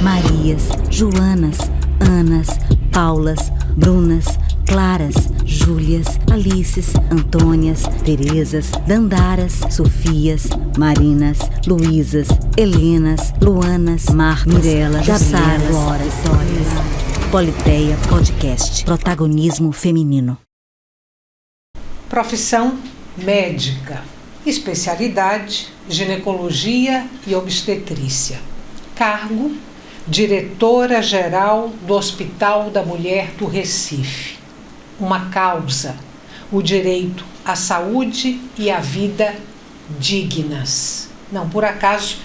Marias, Joanas, Anas, Paulas, Brunas, Claras, Júlias, Alices, Antônias, Terezas, Dandaras, Sofias, Marinas, Luísas, Helenas, Luanas, Marcos, Mirelas, Saras, Floras, Politeia Podcast. Protagonismo feminino. Profissão médica. Especialidade, ginecologia e obstetrícia. Cargo, diretora-geral do Hospital da Mulher do Recife. Uma causa, o direito à saúde e à vida dignas. Não por acaso,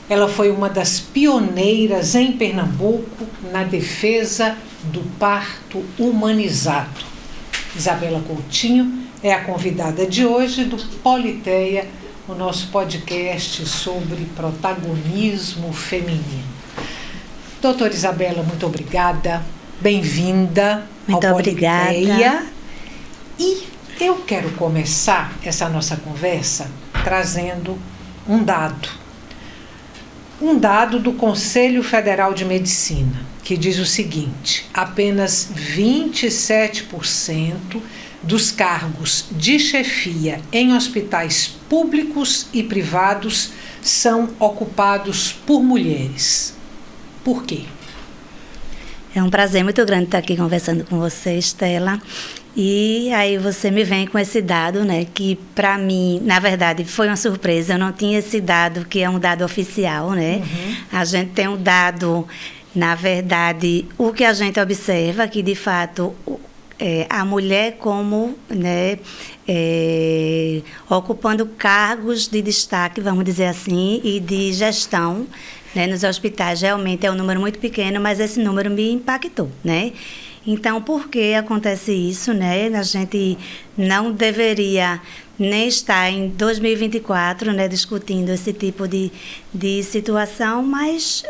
ela foi uma das pioneiras em Pernambuco na defesa do parto humanizado. Isabela Coutinho é a convidada de hoje do Politeia, o nosso podcast sobre protagonismo feminino. Doutora Isabela, muito obrigada, bem-vinda ao Politeia. E eu quero começar essa nossa conversa trazendo um dado. Um dado do Conselho Federal de Medicina, que diz o seguinte: apenas 27% dos cargos de chefia em hospitais públicos e privados são ocupados por mulheres. Por quê? É um prazer muito grande estar aqui conversando com você, Estela. E aí você me vem com esse dado, né, que para mim, na verdade, foi uma surpresa. Eu não tinha esse dado, que é um dado oficial, né? A gente tem um dado, na verdade, o que a gente observa, que de fato a mulher como, né, ocupando cargos de destaque, vamos dizer assim, e de gestão, né, nos hospitais. Realmente é um número muito pequeno, mas esse número me impactou, né? Então, por que acontece isso, né? A gente não deveria nem estar em 2024, né, discutindo esse tipo de situação, mas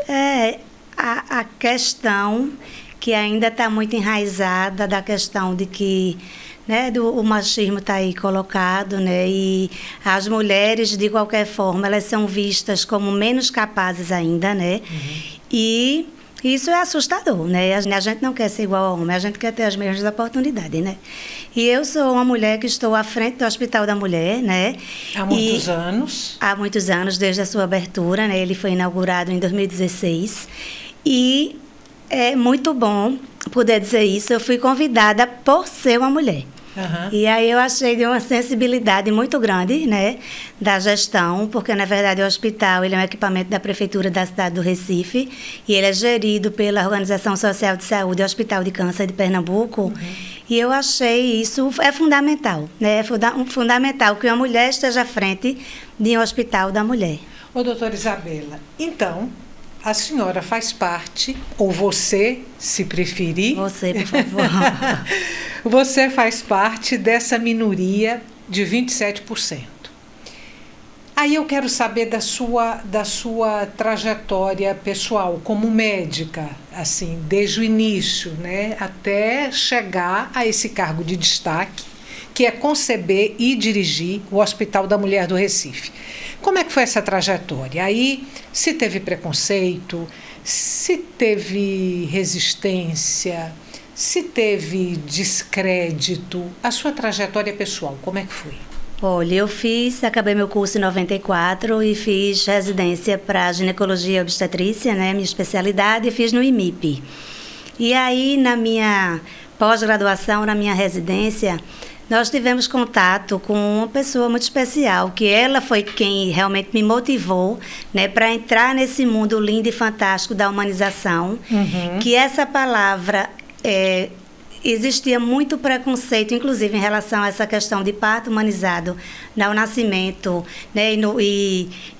a questão que ainda está muito enraizada da questão de que, né, o machismo está aí colocado, né, e as mulheres, de qualquer forma, elas são vistas como menos capazes ainda, né, e isso é assustador, né? A gente não quer ser igual ao homem, a gente quer ter as mesmas oportunidades, né? E eu sou uma mulher que estou à frente do Hospital da Mulher, né? Há muitos anos? Há muitos anos, desde a sua abertura, né? Ele foi inaugurado em 2016. E é muito bom poder dizer isso. Eu fui convidada por ser uma mulher. E aí eu achei de uma sensibilidade muito grande, né, da gestão, porque na verdade o hospital ele é um equipamento da Prefeitura da cidade do Recife e ele é gerido pela Organização Social de Saúde, Hospital de Câncer de Pernambuco. E eu achei isso é fundamental, né, fundamental que uma mulher esteja à frente de um hospital da mulher. Ô, doutora Isabela, então a senhora faz parte, ou você, se preferir... Você, por favor. Você faz parte dessa minoria de 27%. Aí eu quero saber da sua trajetória pessoal como médica, assim, desde o início, né, até chegar a esse cargo de destaque, que é conceber e dirigir o Hospital da Mulher do Recife. Como é que foi essa trajetória? Aí, se teve preconceito, se teve resistência, se teve descrédito, a sua trajetória pessoal, como é que foi? Olha, acabei meu curso em 94 e fiz residência para ginecologia e obstetrícia, né, minha especialidade, e fiz no IMIP. E aí, na minha pós-graduação, na minha residência, nós tivemos contato com uma pessoa muito especial, que ela foi quem realmente me motivou, né, para entrar nesse mundo lindo e fantástico da humanização, que essa palavra existia muito preconceito, inclusive em relação a essa questão de parto humanizado, no nascimento, né,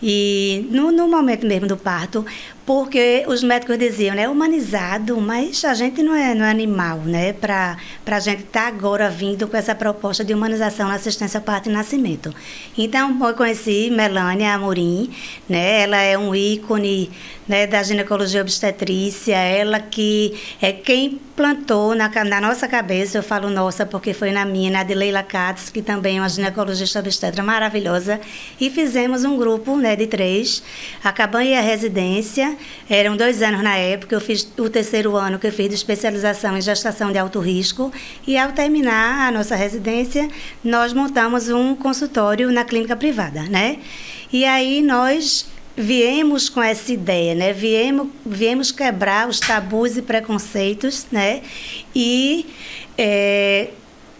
e no momento mesmo do parto, porque os médicos diziam, né, humanizado, mas a gente não é animal, né, para a gente estar agora vindo com essa proposta de humanização na assistência ao parto e nascimento. Então, eu conheci Melânia Amorim, né, ela é um ícone, né, da ginecologia obstetrícia, ela que é quem plantou na nossa cabeça, eu falo nossa porque foi na de Leila Katz, que também é uma ginecologista obstetrícia, obstetra maravilhosa, e fizemos um grupo, né, de 3. Acabei a residência, eram 2 anos na época, eu fiz o 3º ano que eu fiz de especialização em gestação de alto risco, e ao terminar a nossa residência, nós montamos um consultório na clínica privada, né? E aí nós viemos com essa ideia, né? Viemos quebrar os tabus e preconceitos, né? E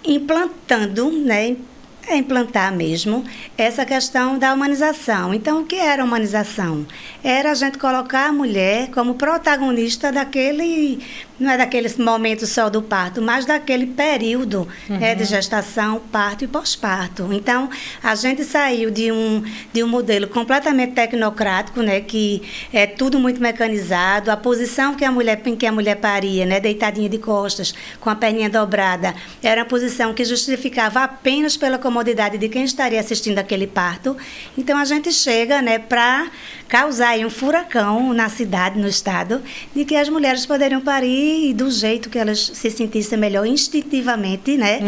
implantando, né? Implantar mesmo essa questão da humanização. Então, o que era humanização? Era a gente colocar a mulher como protagonista daquele, não é daquele momento só do parto, mas daquele período, né, de gestação, parto e pós-parto. Então, a gente saiu de um modelo completamente tecnocrático, né, que é tudo muito mecanizado, a posição em que a mulher paria, né, deitadinha de costas, com a perninha dobrada, era uma posição que justificava apenas pela comodidade de quem estaria assistindo aquele parto. Então, a gente chega, né, para causar aí um furacão na cidade, no estado, de que as mulheres poderiam parir do jeito que elas se sentissem melhor instintivamente, né?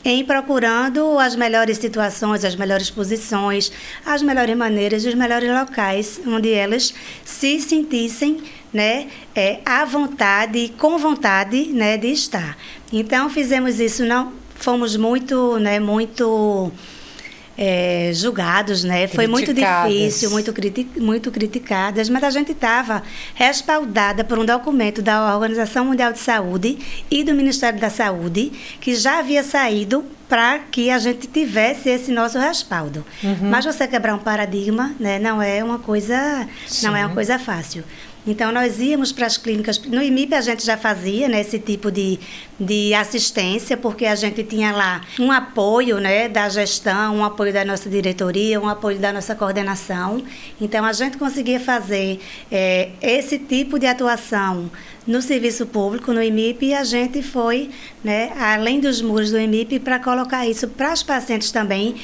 Em procurando as melhores situações, as melhores posições, as melhores maneiras e os melhores locais onde elas se sentissem, né, à vontade, com vontade, né, de estar. Então, fizemos isso, não fomos muito, né, muito julgados, né? Foi muito difícil, muito criticadas, mas a gente estava respaldada por um documento da Organização Mundial de Saúde e do Ministério da Saúde, que já havia saído para que a gente tivesse esse nosso respaldo. Mas você quebrar um paradigma, né, não é uma coisa fácil. Então, nós íamos para as clínicas. No IMIP, a gente já fazia, né, esse tipo de assistência, porque a gente tinha lá um apoio, né, da gestão, um apoio da nossa diretoria, um apoio da nossa coordenação. Então, a gente conseguia fazer esse tipo de atuação no serviço público, no IMIP, e a gente foi, né, além dos muros do IMIP, para colocar isso para os pacientes também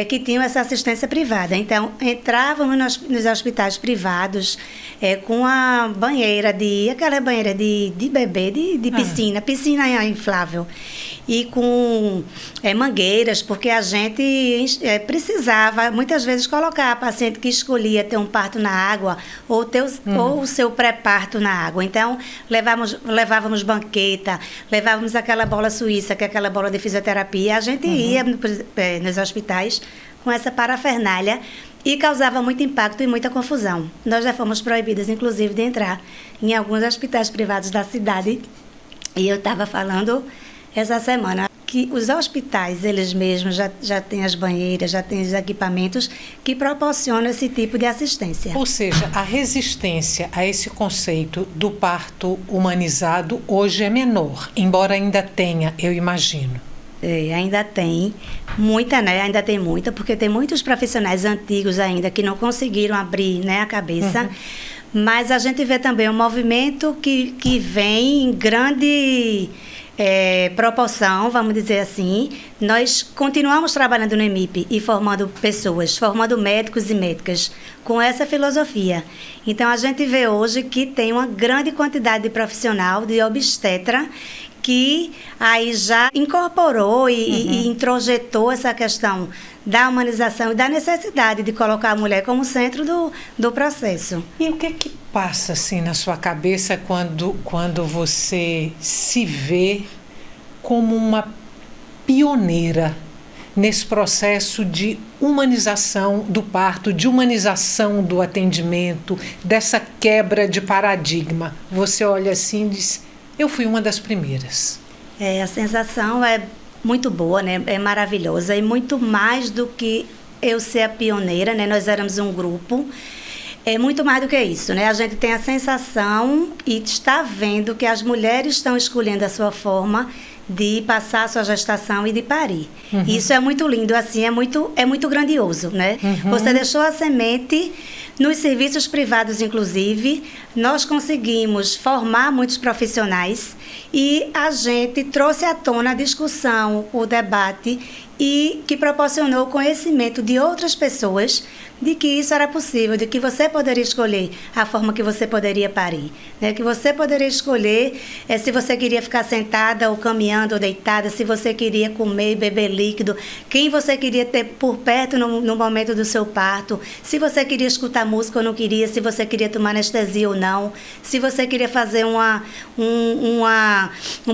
que tinham essa assistência privada. Então, entrávamos nos hospitais privados com a banheira aquela banheira de bebê, de piscina inflável, e com mangueiras, porque a gente precisava, muitas vezes, colocar a paciente que escolhia ter um parto na água ou o seu pré-parto na água. Então, levávamos banqueta, levávamos aquela bola suíça, que é aquela bola de fisioterapia. A gente ia nos hospitais com essa parafernália e causava muito impacto e muita confusão. Nós já fomos proibidas, inclusive, de entrar em alguns hospitais privados da cidade. E eu estava falando essa semana que os hospitais, eles mesmos, já têm as banheiras, já têm os equipamentos que proporcionam esse tipo de assistência. Ou seja, a resistência a esse conceito do parto humanizado hoje é menor, embora ainda tenha, eu imagino. Ainda tem muita, né? Ainda tem muita, porque tem muitos profissionais antigos ainda que não conseguiram abrir, né, a cabeça. Mas a gente vê também um movimento que vem em grande proporção, vamos dizer assim. Nós continuamos trabalhando no IMIP e formando pessoas, formando médicos e médicas com essa filosofia. Então, a gente vê hoje que tem uma grande quantidade de profissional, de obstetra, que aí já incorporou e introjetou essa questão da humanização e da necessidade de colocar a mulher como centro do processo. E o que é que passa assim na sua cabeça quando você se vê como uma pioneira nesse processo de humanização do parto, de humanização do atendimento, dessa quebra de paradigma? Você olha assim e diz: eu fui uma das primeiras. A sensação é muito boa, né? É maravilhosa, e muito mais do que eu ser a pioneira, né? Nós éramos um grupo. É muito mais do que isso, né? A gente tem a sensação e está vendo que as mulheres estão escolhendo a sua forma de passar a sua gestação e de parir. Isso é muito lindo, assim, é muito grandioso, né? Você deixou a semente Nos serviços privados, inclusive, nós conseguimos formar muitos profissionais e a gente trouxe à tona a discussão, o debate e que proporcionou o conhecimento de outras pessoas de que isso era possível, de que você poderia escolher a forma que você poderia parir, né? Que você poderia escolher se você queria ficar sentada ou caminhando ou deitada, se você queria comer e beber líquido, quem você queria ter por perto no momento do seu parto, se você queria escutar música ou não queria, se você queria tomar anestesia ou não, se você queria fazer um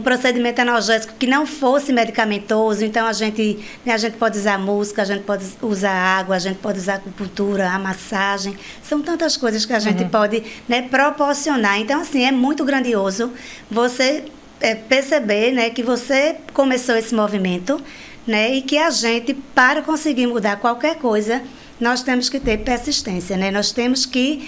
procedimento analgésico que não fosse medicamentoso. Então a gente pode usar música, a gente pode usar água, a gente pode usar acupuntura, a massagem, são tantas coisas que a gente pode, né, proporcionar. Então, assim, é muito grandioso você perceber, né, que você começou esse movimento, né, e que a gente, para conseguir mudar qualquer coisa, nós temos que ter persistência, né? Nós temos que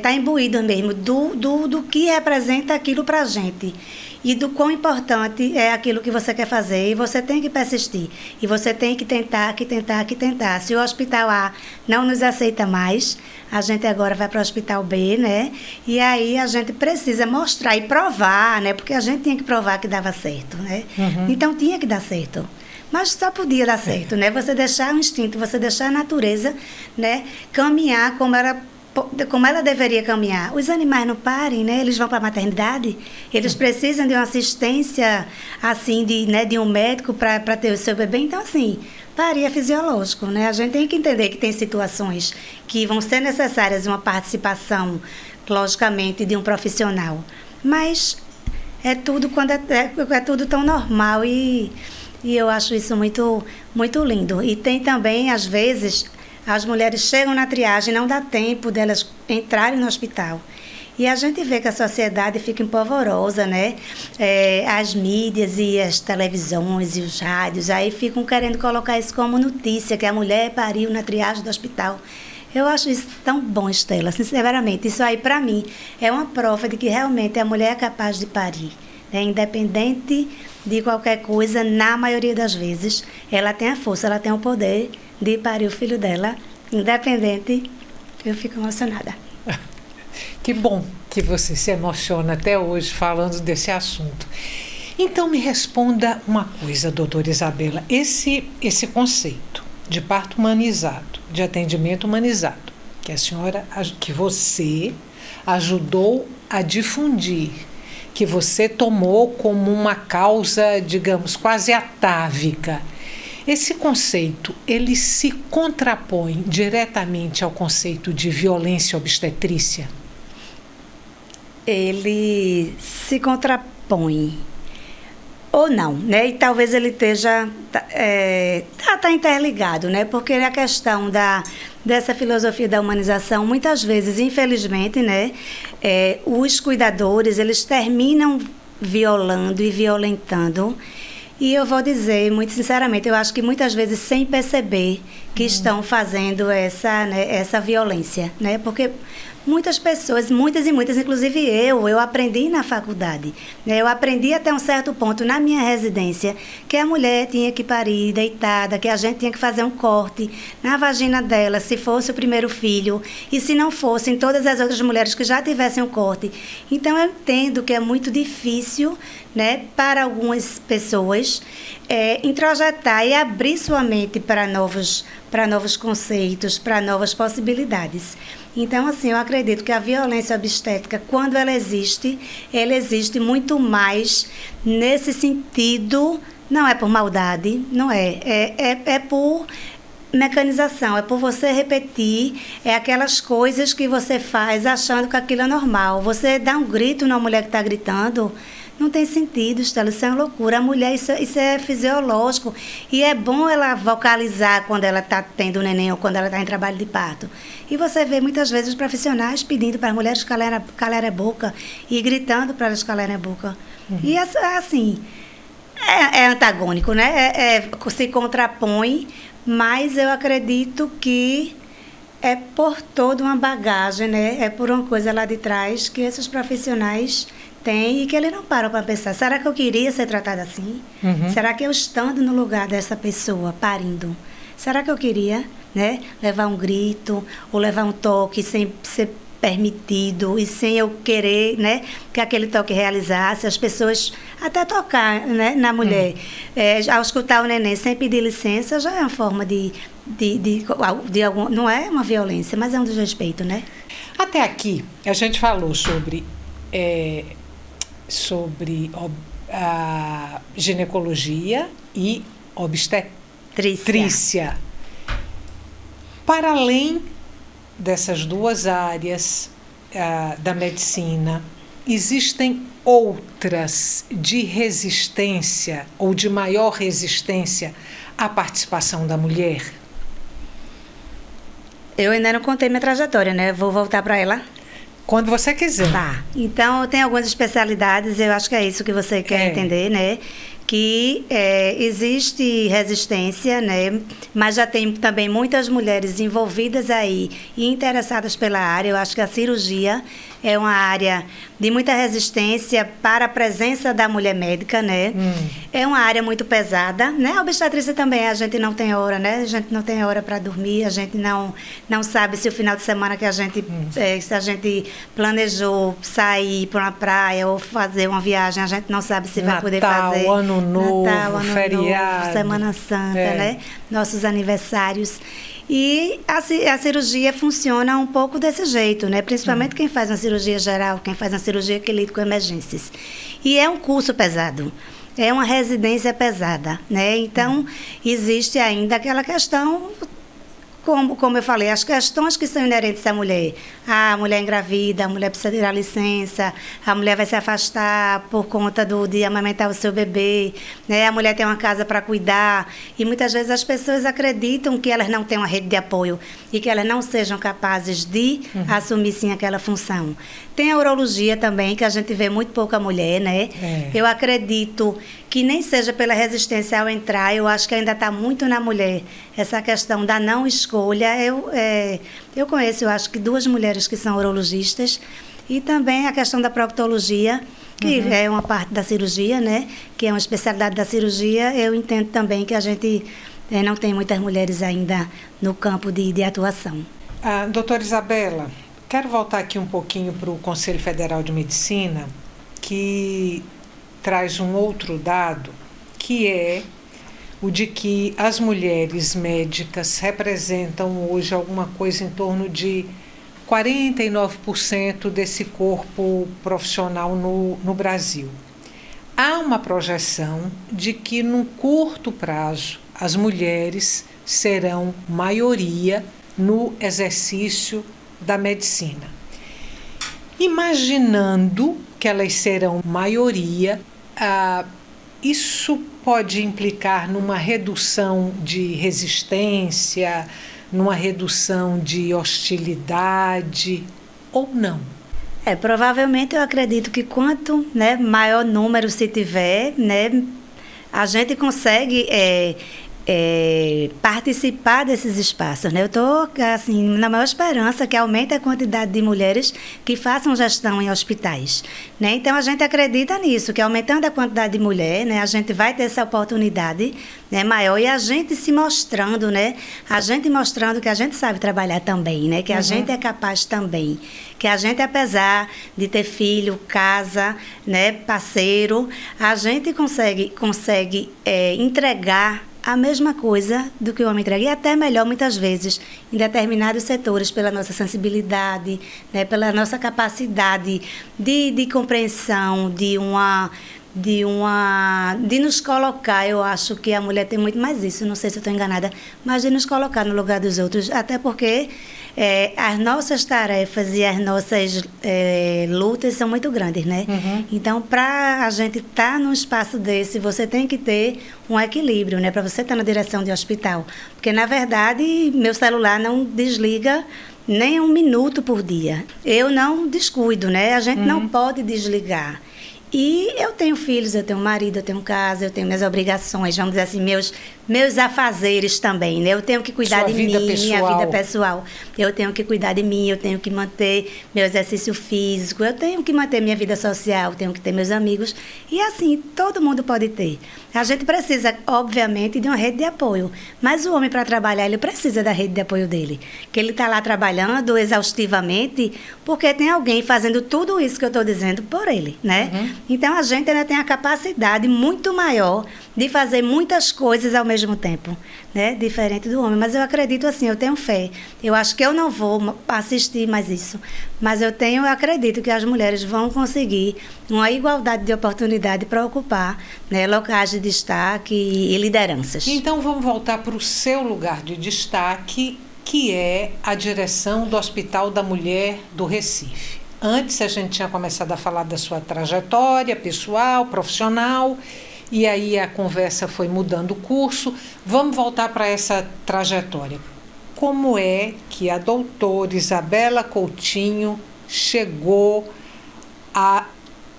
tá imbuído mesmo do que representa aquilo para a gente e do quão importante é aquilo que você quer fazer, e você tem que persistir, e você tem que tentar. Se o hospital A não nos aceita mais, a gente agora vai para o hospital B, né? E aí a gente precisa mostrar e provar, né? Porque a gente tinha que provar que dava certo, né? Então tinha que dar certo. Mas só podia dar certo, né? Você deixar o instinto, você deixar a natureza, né, caminhar como ela deveria caminhar. Os animais não parem, né? Eles vão para a maternidade, eles precisam de uma assistência, assim, de um médico para ter o seu bebê. Então, assim, parir é fisiológico, né? A gente tem que entender que tem situações que vão ser necessárias uma participação, logicamente, de um profissional. Mas é tudo é tudo tão normal e eu acho isso muito, muito lindo. E tem também, às vezes, as mulheres chegam na triagem e não dá tempo delas entrarem no hospital. E a gente vê que a sociedade fica empolvorosa, né? As mídias e as televisões e os rádios, aí ficam querendo colocar isso como notícia, que a mulher pariu na triagem do hospital. Eu acho isso tão bom, Estela, sinceramente. Isso aí, para mim, é uma prova de que realmente a mulher é capaz de parir, né? Independente de qualquer coisa, na maioria das vezes, ela tem a força, ela tem o poder de parir o filho dela, independente. Eu fico emocionada. Que bom que você se emociona até hoje falando desse assunto. Então me responda uma coisa, doutora Isabela, esse conceito de parto humanizado, de atendimento humanizado, que você ajudou a difundir, que você tomou como uma causa, digamos, quase atávica. Esse conceito, ele se contrapõe diretamente ao conceito de violência obstetrícia? Ele se contrapõe ou não, né? E talvez ele esteja tá interligado, né? Porque a questão dessa filosofia da humanização, muitas vezes, infelizmente, né, os cuidadores, eles terminam violando e violentando. E eu vou dizer, muito sinceramente, eu acho que muitas vezes sem perceber que estão fazendo essa violência, né? Porque muitas pessoas, muitas, inclusive eu aprendi na faculdade, né? Eu aprendi até um certo ponto na minha residência que a mulher tinha que parir deitada, que a gente tinha que fazer um corte na vagina dela, se fosse o primeiro filho, e se não fossem todas as outras mulheres que já tivessem um corte. Então eu entendo que é muito difícil, né, para algumas pessoas introjetar e abrir sua mente para novos conceitos, para novas possibilidades. Então, assim, eu acredito que a violência obstétrica, quando ela existe muito mais nesse sentido, não é por maldade, não é por mecanização, é por você repetir aquelas coisas que você faz achando que aquilo é normal. Você dá um grito numa mulher que está gritando, não tem sentido, Estela, isso é uma loucura. A mulher, isso é fisiológico. E é bom ela vocalizar quando ela está tendo neném ou quando ela está em trabalho de parto. E você vê muitas vezes os profissionais pedindo para as mulheres calarem a boca e gritando para elas calarem a boca. E assim, é antagônico, né? Se contrapõe, mas eu acredito que é por toda uma bagagem, né? É por uma coisa lá de trás que esses profissionais têm e que eles não param para pensar. Será que eu queria ser tratada assim? Será que eu estando no lugar dessa pessoa, parindo, será que eu queria? né? Levar um grito ou levar um toque sem ser permitido e sem eu querer, né, que aquele toque realizasse, as pessoas até tocar, né, na mulher. Ao escutar o neném sem pedir licença já é uma forma de algum, não é uma violência, mas é um desrespeito, né? Até aqui a gente falou sobre a ginecologia e obstetrícia. Para além dessas duas áreas da medicina, existem outras de resistência ou de maior resistência à participação da mulher? Eu ainda não contei minha trajetória, né? Vou voltar para ela. Quando você quiser. Tá. Então, tem algumas especialidades, eu acho que é isso que você quer entender, né? Que existe resistência, né? Mas já tem também muitas mulheres envolvidas aí e interessadas pela área. Eu acho que a cirurgia é uma área de muita resistência para a presença da mulher médica, né? É uma área muito pesada, né? A obstetrícia também, a gente não tem hora, né? A gente não tem hora para dormir, a gente não sabe se o final de semana que a gente, se a gente planejou sair para uma praia ou fazer uma viagem, a gente não sabe se vai poder fazer. Ano Novo, feriado. Novo, Semana Santa, né? Nossos aniversários. E a cirurgia funciona um pouco desse jeito, né? Principalmente quem faz uma cirurgia geral, quem faz uma cirurgia que lida com emergências. E é um curso pesado, é uma residência pesada, né? Então, existe ainda aquela questão, como eu falei, as questões que são inerentes à mulher. A mulher engravida, a mulher precisa tirar licença, a mulher vai se afastar por conta de amamentar o seu bebê, né? A mulher tem uma casa para cuidar e muitas vezes as pessoas acreditam que elas não têm uma rede de apoio e que elas não sejam capazes de assumir sim aquela função. Tem a urologia também, que a gente vê muito pouca mulher, né? Eu acredito que nem seja pela resistência ao entrar, eu acho que ainda está muito na mulher essa questão da não escolha. Eu conheço, eu acho que 2 mulheres que são urologistas e também a questão da proctologia, que é uma parte da cirurgia, né? Que é uma especialidade da cirurgia. Eu entendo também que a gente não tem muitas mulheres ainda no campo de atuação. Doutora Isabela, quero voltar aqui um pouquinho para o Conselho Federal de Medicina, que traz um outro dado, que é o de que as mulheres médicas representam hoje alguma coisa em torno de 49% desse corpo profissional no Brasil. Há uma projeção de que, num curto prazo, as mulheres serão maioria no exercício da medicina. Imaginando que elas serão maioria, isso pode implicar numa redução de resistência, numa redução de hostilidade ou não? Provavelmente eu acredito que quanto, né, maior número se tiver, né, a gente consegue participar desses espaços, né? Eu estou assim, na maior esperança que aumente a quantidade de mulheres que façam gestão em hospitais, né? Então a gente acredita nisso, que aumentando a quantidade de mulher, né, a gente vai ter essa oportunidade, né, maior, e a gente se mostrando, né? A gente mostrando que a gente sabe trabalhar também, né? Que a gente é capaz também, que a gente, apesar de ter filho, casa, né, parceiro, a gente consegue entregar a mesma coisa do que o homem entrega, e até melhor muitas vezes, em determinados setores, pela nossa sensibilidade, né, pela nossa capacidade de compreensão, de nos colocar. Eu acho que a mulher tem muito mais isso, não sei se eu estou enganada, mas de nos colocar no lugar dos outros, até porque as nossas tarefas e as nossas lutas são muito grandes, né? Então, para a gente estar num espaço desse, você tem que ter um equilíbrio, né? Para você estar na direção de hospital. Porque, na verdade, meu celular não desliga nem 1 minuto por dia. Eu não descuido, né? A gente não pode desligar. E eu tenho filhos, eu tenho marido, eu tenho casa, eu tenho minhas obrigações, vamos dizer assim, meus meus afazeres também, né? Eu tenho que cuidar Sua de vida mim, pessoal. minha vida pessoal. Eu tenho que cuidar de mim, eu tenho que manter meu exercício físico, eu tenho que manter minha vida social, eu tenho que ter meus amigos. E assim, todo mundo pode ter. A gente precisa, obviamente, de uma rede de apoio. Mas o homem, para trabalhar, ele precisa da rede de apoio dele. Que ele está lá trabalhando exaustivamente, porque tem alguém fazendo tudo isso que eu estou dizendo por ele, né? Então, a gente ainda tem a capacidade muito maior de fazer muitas coisas ao mesmo tempo, né? Diferente do homem. Mas eu acredito assim, eu tenho fé. Eu acho que eu não vou assistir mais isso, mas eu acredito que as mulheres vão conseguir uma igualdade de oportunidade para ocupar, né, locais de destaque e lideranças. Então vamos voltar para o seu lugar de destaque, que é a direção do Hospital da Mulher do Recife. Antes a gente tinha começado a falar da sua trajetória pessoal, profissional, e aí a conversa foi mudando o curso. Vamos voltar para essa trajetória. Como é que a doutora Isabela Coutinho chegou a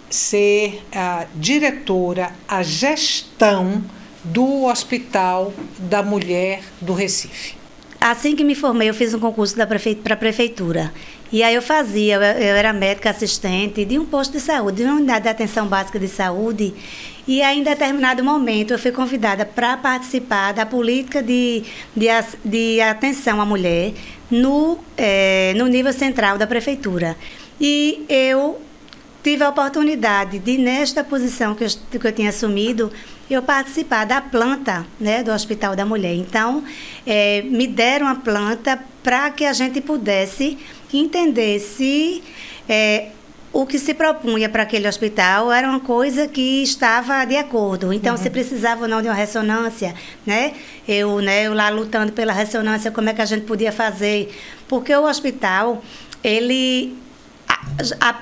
ser a diretora, a gestão do Hospital da Mulher do Recife? Assim que me formei, eu fiz um concurso para a prefeitura. E aí eu era médica assistente de um posto de saúde, de uma unidade de atenção básica de saúde. E aí, em determinado momento, eu fui convidada para participar da política de atenção à mulher no nível central da prefeitura. E eu tive a oportunidade de, nesta posição que eu tinha assumido, eu participar da planta, né, do Hospital da Mulher. Então, me deram a planta para que a gente pudesse entender se o que se propunha para aquele hospital era uma coisa que estava de acordo. Então, se precisava ou não de uma ressonância, né? Eu lá lutando pela ressonância, como é que a gente podia fazer? Porque o hospital,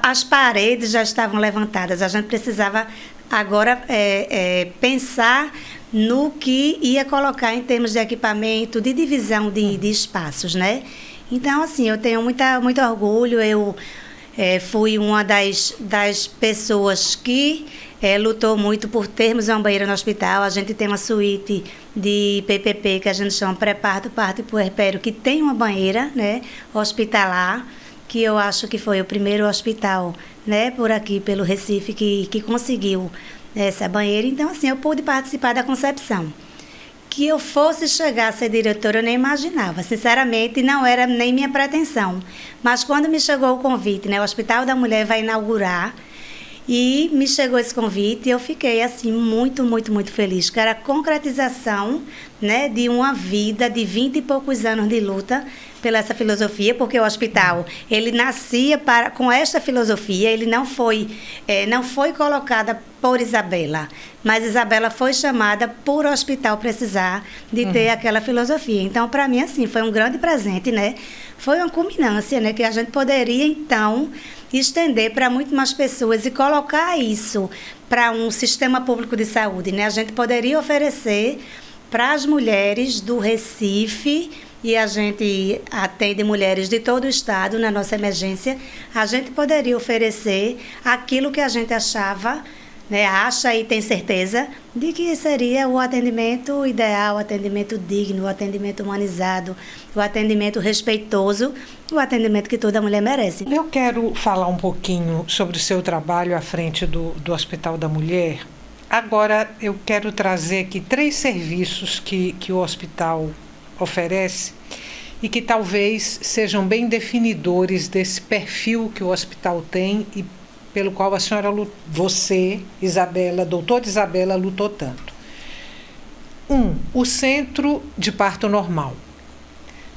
as paredes já estavam levantadas, a gente precisava agora pensar no que ia colocar em termos de equipamento, de divisão de espaços, né? Então, assim, eu tenho muito orgulho, eu fui uma das pessoas que lutou muito por termos uma banheira no hospital. A gente tem uma suíte de PPP, que a gente chama pré-parto, parto e puerpério, que tem uma banheira, né, hospitalar, que eu acho que foi o primeiro hospital, né, por aqui, pelo Recife, que conseguiu essa banheira. Então, assim, eu pude participar da concepção. Que eu fosse chegar a ser diretora, eu nem imaginava. Sinceramente, não era nem minha pretensão. Mas quando me chegou o convite, né, o Hospital da Mulher vai inaugurar, e me chegou esse convite, eu fiquei assim muito, muito, muito feliz, que era a concretização, né, de uma vida de 20 e poucos anos de luta pela essa filosofia, porque o hospital, ele nascia com esta filosofia, ele não foi colocada por Isabela, mas Isabela foi chamada por o hospital precisar de ter aquela filosofia. Então, para mim, assim, foi um grande presente, né? Foi uma culminância, né, que a gente poderia, então, estender para muito mais pessoas e colocar isso para um sistema público de saúde, né? A gente poderia oferecer para as mulheres do Recife, e a gente atende mulheres de todo o estado na nossa emergência, a gente poderia oferecer aquilo que a gente achava, né, acha e tem certeza de que seria o atendimento ideal, o atendimento digno, o atendimento humanizado, o atendimento respeitoso, o atendimento que toda mulher merece. Eu quero falar um pouquinho sobre o seu trabalho à frente do Hospital da Mulher. Agora, eu quero trazer aqui 3 serviços que o hospital oferece e que talvez sejam bem definidores desse perfil que o hospital tem e pelo qual a senhora, você, Isabela, doutora Isabela, lutou tanto. 1, o Centro de Parto Normal.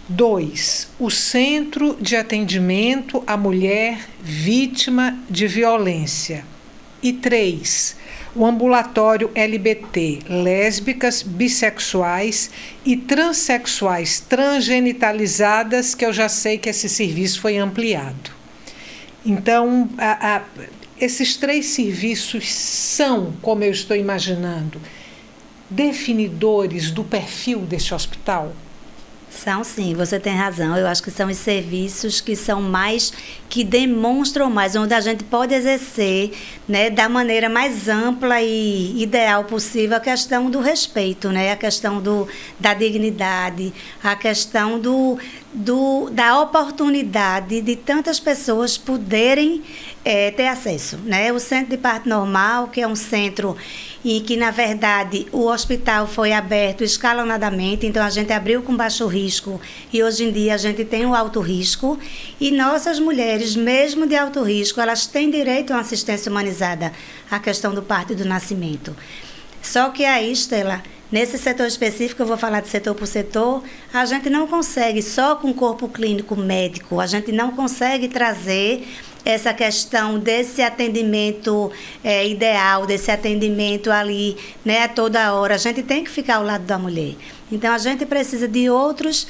2, o Centro de Atendimento à Mulher Vítima de Violência. E 3, o ambulatório LBT, lésbicas, bissexuais e transexuais transgenitalizadas, que eu já sei que esse serviço foi ampliado. Então, esses 3 serviços são, como eu estou imaginando, definidores do perfil deste hospital? São sim, você tem razão. Eu acho que são os serviços que são mais, que demonstram mais, onde a gente pode exercer, né, da maneira mais ampla e ideal possível a questão do respeito, né, a questão da dignidade, a questão da oportunidade de tantas pessoas poderem ter acesso, né? O Centro de Parto Normal, que é um centro em que, na verdade, o hospital foi aberto escalonadamente, então a gente abriu com baixo risco e hoje em dia a gente tem o alto risco, e nossas mulheres, mesmo de alto risco, elas têm direito a uma assistência humanizada, a questão do parto e do nascimento. Só que aí, Estela, nesse setor específico, eu vou falar de setor por setor, a gente não consegue, só com o corpo clínico médico, a gente não consegue trazer essa questão desse atendimento ideal, desse atendimento ali, né, a toda hora. A gente tem que ficar ao lado da mulher. Então, a gente precisa de outras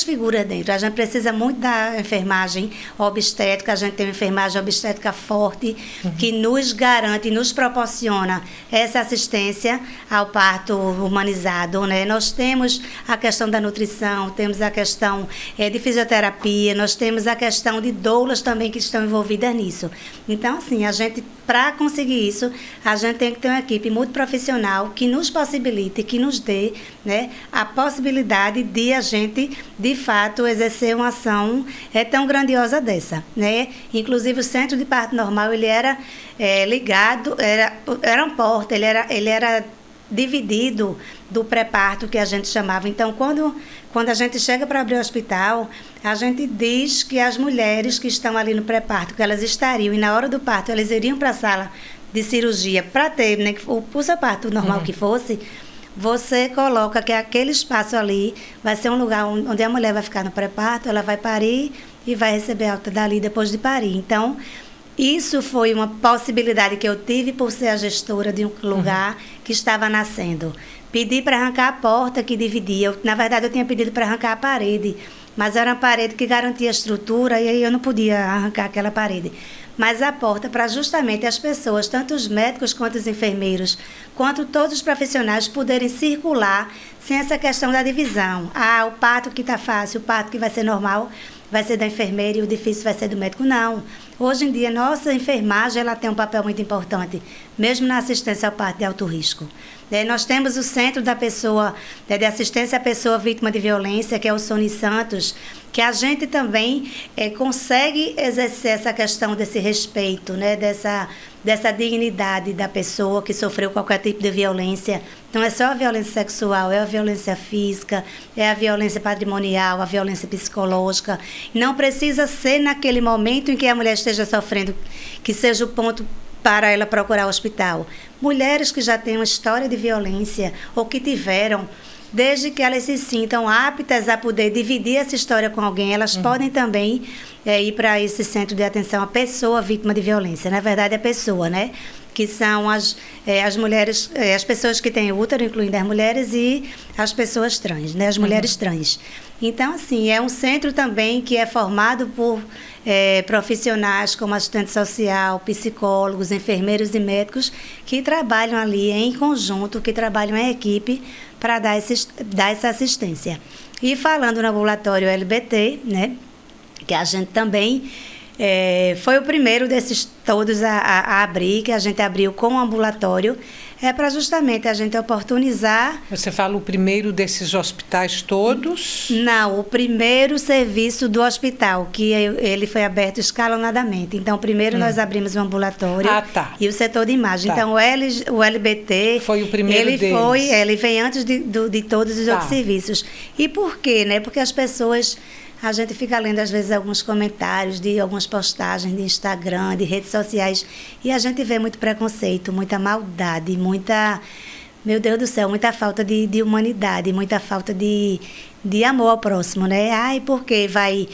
figuras dentro. A gente precisa muito da enfermagem obstétrica, a gente tem uma enfermagem obstétrica forte, que nos garante, nos proporciona essa assistência ao parto humanizado, né? Nós temos a questão da nutrição, temos a questão de fisioterapia, nós temos a questão de doulas também que estão envolvidas nisso. Então, assim, a gente, para conseguir isso, a gente tem que ter uma equipe muito profissional que nos possibilite, que nos dê, né, a possibilidade de a gente, de fato, exercer uma ação tão grandiosa dessa, né? Inclusive, o Centro de Parto Normal, ele era ligado, era uma porta, ele era dividido do pré-parto, que a gente chamava. Então, quando a gente chega para abrir o hospital, a gente diz que as mulheres que estão ali no pré-parto, que elas estariam, e na hora do parto, elas iriam para a sala de cirurgia para ter, né, o seu parto normal que fosse. Você coloca que aquele espaço ali vai ser um lugar onde a mulher vai ficar no pré-parto, ela vai parir e vai receber alta dali depois de parir. Então, isso foi uma possibilidade que eu tive por ser a gestora de um lugar que estava nascendo. Pedi para arrancar a porta que dividia. Na verdade, eu tinha pedido para arrancar a parede, mas era uma parede que garantia a estrutura e aí eu não podia arrancar aquela parede. Mas a porta para justamente as pessoas, tanto os médicos quanto os enfermeiros, quanto todos os profissionais poderem circular sem essa questão da divisão. Ah, o parto que está fácil, o parto que vai ser normal vai ser da enfermeira e o difícil vai ser do médico. Não. Hoje em dia, nossa enfermagem ela tem um papel muito importante, mesmo na assistência ao parto de alto risco. Nós temos o Centro da Pessoa, de Assistência à Pessoa Vítima de Violência, que é o Sony Santos, que a gente também consegue exercer essa questão desse respeito, né, dessa dignidade da pessoa que sofreu qualquer tipo de violência. Não é só a violência sexual, é a violência física, é a violência patrimonial, a violência psicológica. Não precisa ser naquele momento em que a mulher esteja sofrendo, que seja o ponto para ela procurar o hospital. Mulheres que já têm uma história de violência ou que tiveram, desde que elas se sintam aptas a poder dividir essa história com alguém, elas podem também ir para esse centro de atenção à pessoa vítima de violência. Na verdade, a pessoa, né? Que são as mulheres, as pessoas que têm útero, incluindo as mulheres, e as pessoas trans, né? As mulheres trans. Então, assim, é um centro também que é formado por profissionais como assistente social, psicólogos, enfermeiros e médicos que trabalham ali em conjunto, que trabalham em equipe para dar essa assistência. E falando no ambulatório LBT, né, que a gente também foi o primeiro desses todos a abrir, que a gente abriu com o ambulatório, para justamente a gente oportunizar... Você fala o primeiro desses hospitais todos? Não, o primeiro serviço do hospital, que ele foi aberto escalonadamente. Então, primeiro nós abrimos o ambulatório e o setor de imagem. Tá. Então, o LBT... Foi o primeiro deles. Ele veio antes de todos os outros serviços. E por quê, né? Porque as pessoas... A gente fica lendo, às vezes, alguns comentários de algumas postagens de Instagram, de redes sociais, e a gente vê muito preconceito, muita maldade, meu Deus do céu, muita falta de humanidade, muita falta de amor ao próximo, né? Ai, porque vai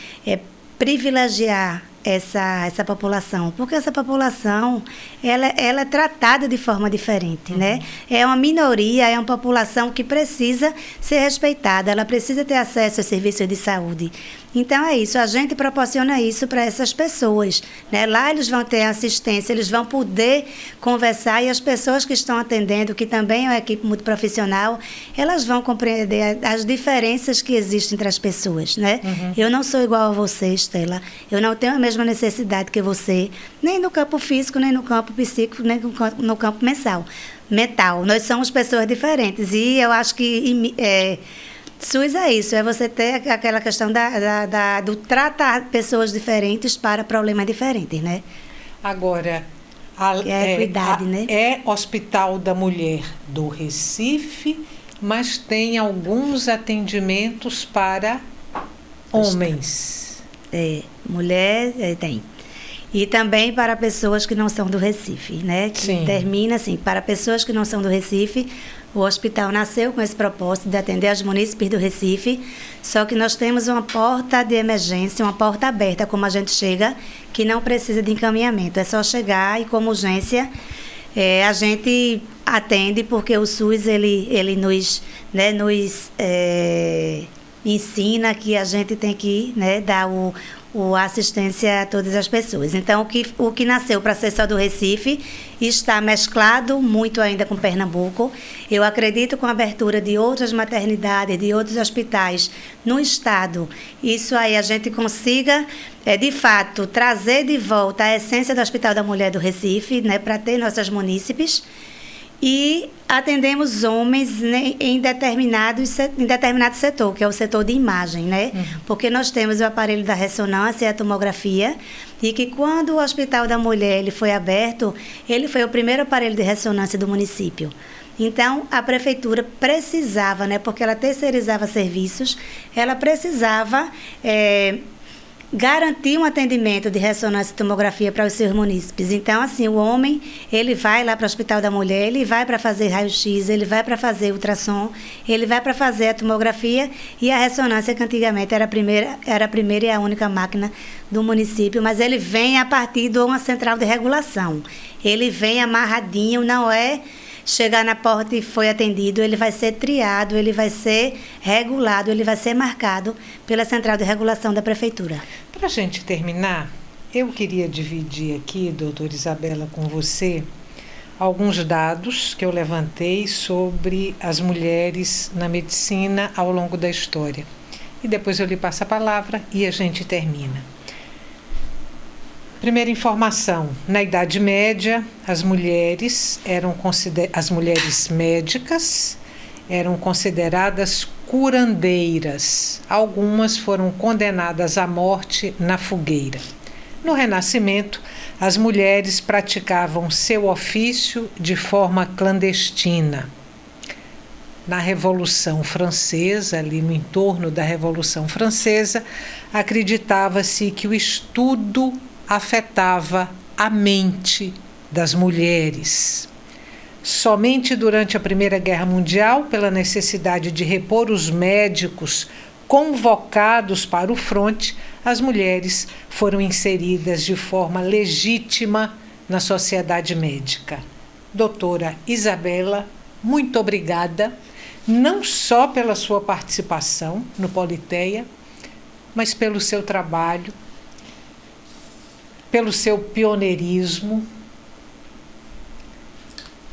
privilegiar essa população, porque essa população ela é tratada de forma diferente, né? É uma minoria, é uma população que precisa ser respeitada, ela precisa ter acesso aos serviços de saúde. Então é isso, a gente proporciona isso para essas pessoas, né? Lá eles vão ter assistência, eles vão poder conversar e as pessoas que estão atendendo, que também é uma equipe multiprofissional, elas vão compreender as diferenças que existem entre as pessoas, né? Eu não sou igual a você, Estela, eu não tenho a mesma necessidade que você, nem no campo físico, nem no campo psíquico, nem no campo mental. Nós somos pessoas diferentes e eu acho que SUS é isso, é você ter aquela questão do tratar pessoas diferentes para problemas diferentes, né? Agora, equidade, né? É Hospital da Mulher do Recife, mas tem alguns atendimentos para homens. Mulher tem. E também para pessoas que não são do Recife, né? Que termina assim, para pessoas que não são do Recife, o hospital nasceu com esse propósito de atender as munícipes do Recife, só que nós temos uma porta de emergência, uma porta aberta, como a gente chega, que não precisa de encaminhamento, é só chegar e como urgência a gente atende, porque o SUS ele nos ensina que a gente tem que dar a assistência a todas as pessoas. Então, o que nasceu para ser só do Recife está mesclado muito ainda com Pernambuco. Eu acredito com a abertura de outras maternidades, de outros hospitais no estado, isso aí a gente consiga, de fato, trazer de volta a essência do Hospital da Mulher do Recife, né, para ter nossas munícipes. E atendemos homens em determinado setor, que é o setor de imagem, né? Porque nós temos o aparelho da ressonância e a tomografia, e que quando o Hospital da Mulher ele foi aberto, ele foi o primeiro aparelho de ressonância do município. Então, a prefeitura precisava, né? Porque ela terceirizava serviços, ela precisava garantir um atendimento de ressonância e tomografia para os seus munícipes. Então, assim, o homem, ele vai lá para o Hospital da Mulher, ele vai para fazer raio-x, ele vai para fazer ultrassom, ele vai para fazer a tomografia e a ressonância, que antigamente era a primeira e a única máquina do município, mas ele vem a partir de uma central de regulação. Ele vem amarradinho, não é chegar na porta e foi atendido, ele vai ser triado, ele vai ser regulado, ele vai ser marcado pela central de regulação da prefeitura. Para a gente terminar, eu queria dividir aqui, doutora Isabela, com você, alguns dados que eu levantei sobre as mulheres na medicina ao longo da história. E depois eu lhe passo a palavra e a gente termina. Primeira informação, na Idade Média, as mulheres médicas eram consideradas curandeiras. Algumas foram condenadas à morte na fogueira. No Renascimento, as mulheres praticavam seu ofício de forma clandestina. Na Revolução Francesa, ali no entorno da Revolução Francesa, acreditava-se que o estudo afetava a mente das mulheres. Somente durante a Primeira Guerra Mundial, pela necessidade de repor os médicos convocados para o fronte, as mulheres foram inseridas de forma legítima na sociedade médica. Doutora Isabela, muito obrigada, não só pela sua participação no Politeia, mas pelo seu trabalho, pelo seu pioneirismo.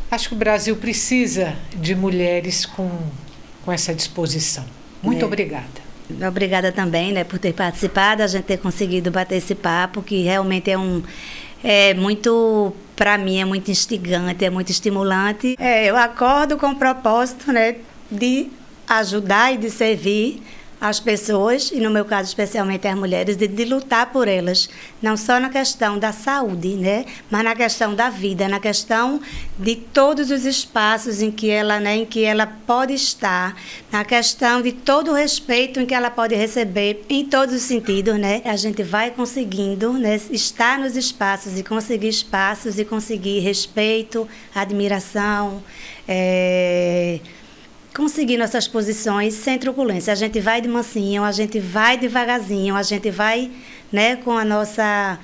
Acho que o Brasil precisa de mulheres com essa disposição. Muito obrigada. Obrigada também, né, por ter participado, a gente ter conseguido bater esse papo, que realmente para mim, é muito instigante, é muito estimulante. Eu acordo com o propósito, né, de ajudar e de servir as pessoas, e no meu caso especialmente as mulheres, de lutar por elas, não só na questão da saúde, né, mas na questão da vida, na questão de todos os espaços em que ela pode estar, na questão de todo o respeito em que ela pode receber, em todos os sentidos, né, a gente vai conseguindo, né, estar nos espaços e conseguir respeito, admiração, conseguir nossas posições sem truculência. A gente vai de mansinho, a gente vai devagarzinho, a gente vai né, com a nossa...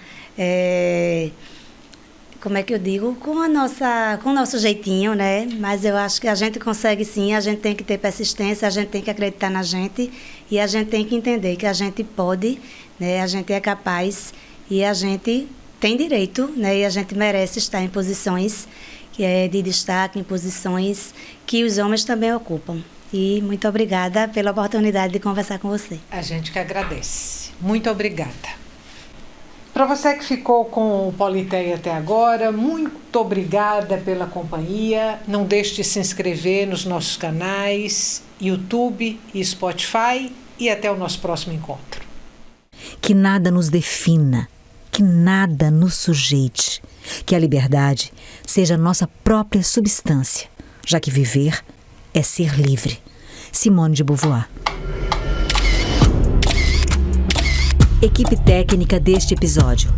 como é que eu digo? Com o nosso jeitinho, né? Mas eu acho que a gente consegue sim, a gente tem que ter persistência, a gente tem que acreditar na gente e a gente tem que entender que a gente pode, né? A gente é capaz e a gente tem direito, né? E a gente merece estar em posições de destaque, em posições que os homens também ocupam. E muito obrigada pela oportunidade de conversar com você. A gente que agradece. Muito obrigada. Para você que ficou com o Politeia até agora, muito obrigada pela companhia. Não deixe de se inscrever nos nossos canais, YouTube e Spotify. E até o nosso próximo encontro. Que nada nos defina, que nada nos sujeite, que a liberdade seja nossa própria substância, já que viver é ser livre. Simone de Beauvoir. Equipe técnica deste episódio.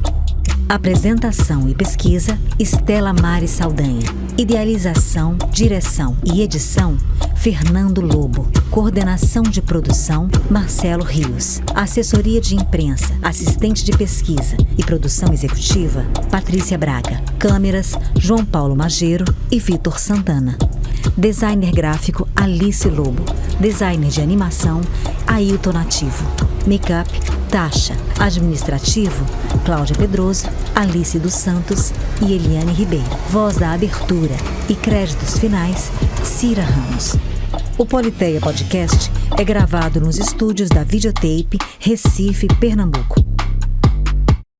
Apresentação e pesquisa, Estela Mari Saldanha. Idealização, direção e edição, Fernando Lobo. Coordenação de produção, Marcelo Rios. Assessoria de imprensa, assistente de pesquisa e produção executiva, Patrícia Braga. Câmeras, João Paulo Mageiro e Vitor Santana. Designer gráfico, Alice Lobo. Designer de animação, Ailton Nativo. Make-up, Tasha. Administrativo, Cláudia Pedroso, Alice dos Santos e Eliane Ribeiro. Voz da abertura e créditos finais, Cira Ramos. O Politeia Podcast é gravado nos estúdios da Videotape, Recife, Pernambuco.